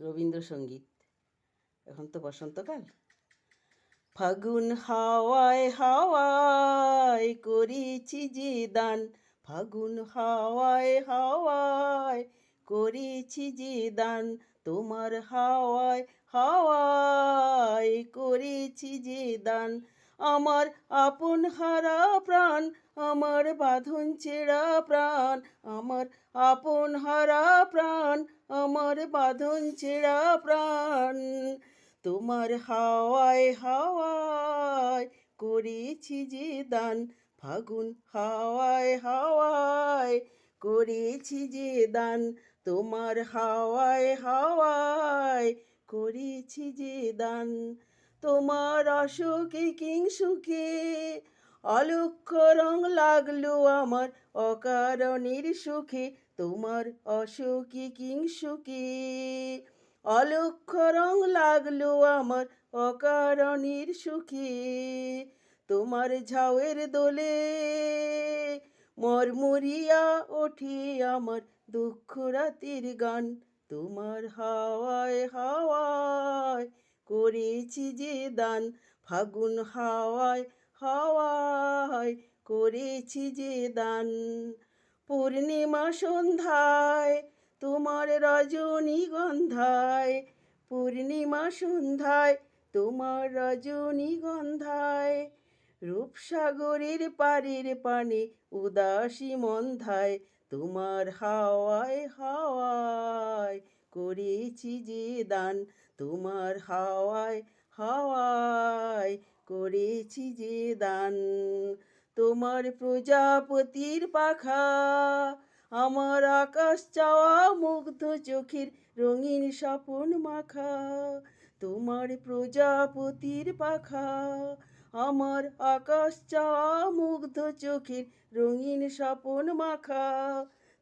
রবীন্দ্রসঙ্গীত। এখন তো বসন্তকাল। ফাগুন হাওয়ায় হাওয়ায় করেছি যে দান, ফাগুন হাওয়ায় হাওয়ায় করেছি যে দান, তোমার হাওয়ায় হাওয়ায় করেছি যে দান। আমার আপন হারা প্রাণ, আমার বাঁধন ছেঁড়া প্রাণ, আমার আপন হারা প্রাণ, আমার বাঁধন ছেঁড়া প্রাণ, তোমার হাওয়ায় হাওয়ায় করেছি যে দান, ফাগুন হাওয়ায় হাওয়ায় করেছি যে দান, তোমার হাওয়ায় হাওয়ায় করেছি যে দান। তোমার অসুখে কিংসুখে অলক্ষ্য রং লাগলো আমার অকারণের সুখে, তোমার অসুখে কিংসুখে অলক্ষ্য রং লাগলো আমার অকারণের সুখে, তোমার ঝাউয়ের দোলে মরমরিয়া ওঠে আমার দুঃখ রাতের গান, তোমার হাওয়ায় হাওয়ায় করেছি যে দান, ফাগুন হাওয়ায় হাওয়ায় করেছি যে দান। পূর্ণিমা সন্ধ্যায় তোমার রজনীগন্ধায়, পূর্ণিমা সন্ধ্যায় তোমার রজনীগন্ধায়, রূপসাগরের পাড়ের পানে উদাসী মন্ধায়, তোমার হাওয়ায় হাওয়ায় করেছি যে দান, তোমার হাওয়ায় হাওয়ায় করেছি যে দান। তোমার প্রজাপতির পাখা আমার আকাশ চাওয়া মুগ্ধ চোখের রঙিন স্বপন মাখা, তোমার প্রজাপতির পাখা আমার আকাশ চাওয়া মুগ্ধ চোখের রঙিন স্বপন মাখা,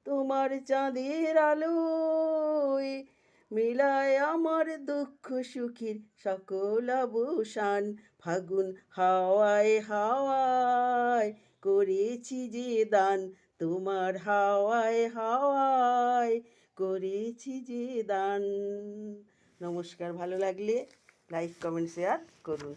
তোমার চাঁদের আলোয় মেলায় আমার দুঃখ সুখের সকল অবসান, ফাগুন হাওয়ায় হাওয়ায় করেছি যে দান, তোমার হাওয়ায় হাওয়ায় করেছি যে দান। নমস্কার, ভালো লাগলে লাইক কমেন্ট শেয়ার করুন।